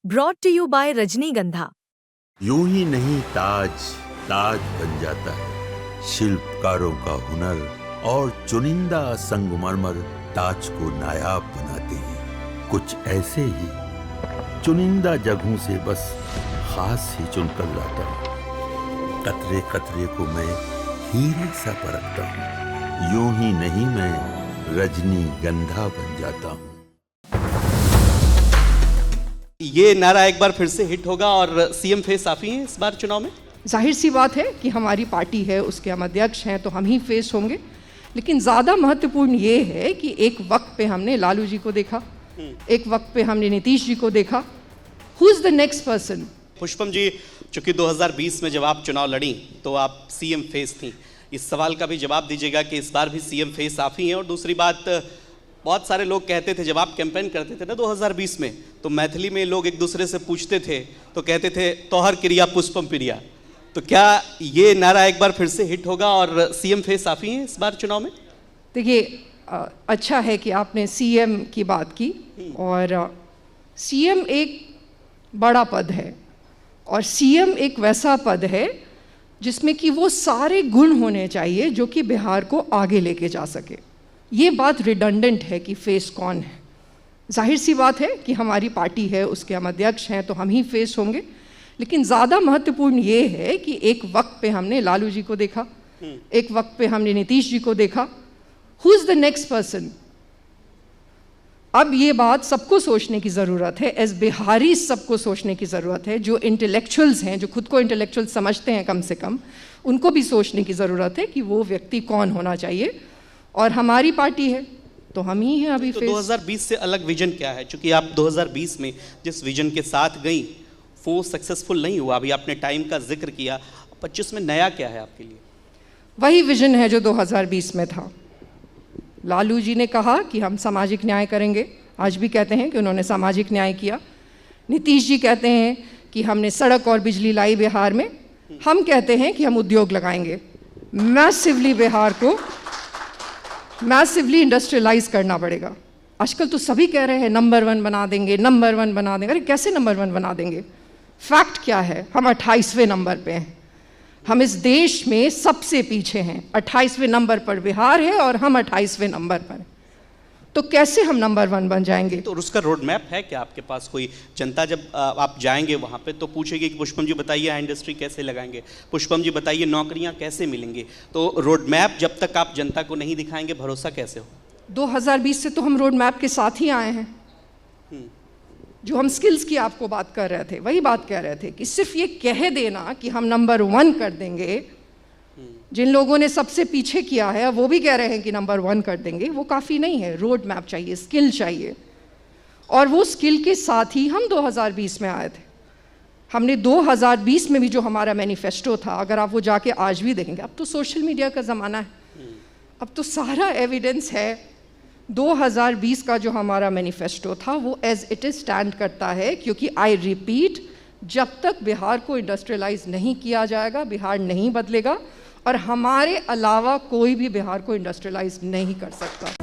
Brought to you by रजनीगंधा। यूं ही नहीं ताज ताज बन जाता है, शिल्पकारों का हुनर और चुनिंदा संगमरमर ताज को नायाब बनाते हैं। कुछ ऐसे ही चुनिंदा जगहों से बस खास ही चुनकर लाता हूँ। कतरे कतरे को मैं हीरे सा परखता हूँ। यूं ही नहीं मैं रजनीगंधा बन जाता हूँ। ये नारा एक बार फिर से हिट होगा और सीएम फेस आप ही हैं इस बार चुनाव में। जाहिर सी बात है कि हमारी पार्टी है, उसके हम अध्यक्ष हैं, तो हम ही फेस होंगे। लेकिन ज़्यादा महत्वपूर्ण ये है कि एक वक्त पे हमने लालू जी को देखा, एक वक्त पे हमने नीतीश जी को देखा। Who is the next person? Pushpam ji, चूंकि 2020 में जब आप चुनाव लड़ी तो आप सीएम फेस थी। इस सवाल का भी जवाब दीजिएगा कि इस बार भी सीएम फेस आप ही हैं। और दूसरी बात, बहुत सारे लोग कहते थे जब आप कैंपेन करते थे ना 2020 में, तो मैथिली में लोग एक दूसरे से पूछते थे तो कहते थे तोहर क्रिया पुष्पम प्रिया। तो क्या ये नारा एक बार फिर से हिट होगा और सीएम फेस आप ही हैं इस बार चुनाव में? देखिए, अच्छा है कि आपने सीएम की बात की। और सीएम एक बड़ा पद है और सीएम एक वैसा पद है जिसमें कि वो सारे गुण होने चाहिए जो कि बिहार को आगे लेके जा सके। ये बात रिडंडेंट है कि फेस कौन है। जाहिर सी बात है कि हमारी पार्टी है, उसके हम अध्यक्ष हैं, तो हम ही फेस होंगे। लेकिन ज़्यादा महत्वपूर्ण ये है कि एक वक्त पे हमने लालू जी को देखा, एक वक्त पे हमने नीतीश जी को देखा। Who is the next person? अब ये बात सबको सोचने की ज़रूरत है। एज बिहारी सबको सोचने की ज़रूरत है। जो इंटेलेक्चुअल्स हैं, जो खुद को इंटेलेक्चुअल समझते हैं, कम से कम उनको भी सोचने की ज़रूरत है कि वो व्यक्ति कौन होना चाहिए। और हमारी पार्टी है तो हम ही हैं अभी। तो 2020 से अलग विजन क्या है? क्योंकि आप 2020 में जिस विजन के साथ गई वो सक्सेसफुल नहीं हुआ। अभी आपने टाइम का जिक्र किया, 25 में नया क्या है आपके लिए? वही विजन है जो 2020 में था। लालू जी ने कहा कि हम सामाजिक न्याय करेंगे, आज भी कहते हैं कि उन्होंने सामाजिक न्याय किया। नीतीश जी कहते हैं कि हमने सड़क और बिजली लाई बिहार में। हम कहते हैं कि हम उद्योग लगाएंगे। मैसिवली बिहार को मैसिवली इंडस्ट्रियलाइज करना पड़ेगा। आजकल तो सभी कह रहे हैं नंबर 1 बना देंगे, नंबर 1 बना देंगे। अरे कैसे नंबर 1 बना देंगे? फैक्ट क्या है? हम 28वें नंबर पे हैं। हम इस देश में सबसे पीछे हैं। 28वें नंबर पर बिहार है और हम 28वें नंबर पर हैं। तो कैसे हम नंबर 1 बन जाएंगे? तो उसका रोड मैप है क्या आपके पास? कोई जनता जब आप जाएंगे वहाँ पे तो पूछेगी कि पुष्पम जी बताइए इंडस्ट्री कैसे लगाएंगे, पुष्पम जी बताइए नौकरियाँ कैसे मिलेंगी। तो रोड मैप जब तक आप जनता को नहीं दिखाएंगे भरोसा कैसे हो? 2020 से तो हम रोड मैप के साथ ही आए हैं। जो हम स्किल्स की आपको बात कर रहे थे, वही बात कह रहे थे कि सिर्फ ये कह देना कि हम नंबर 1 कर देंगे, जिन लोगों ने सबसे पीछे किया है वो भी कह रहे हैं कि नंबर 1 कर देंगे, वो काफ़ी नहीं है। रोड मैप चाहिए, स्किल चाहिए। और वो स्किल के साथ ही हम 2020 में आए थे। हमने 2020 में भी जो हमारा मैनिफेस्टो था, अगर आप वो जाके आज भी देखेंगे, अब तो सोशल मीडिया का ज़माना है, अब तो सारा एविडेंस है। 2020 का जो हमारा मैनिफेस्टो था वो एज इट इज़ स्टैंड करता है। क्योंकि आई रिपीट, जब तक बिहार को इंडस्ट्रियलाइज नहीं किया जाएगा, बिहार नहीं बदलेगा। और हमारे अलावा कोई भी बिहार को इंडस्ट्रियलाइज नहीं कर सकता।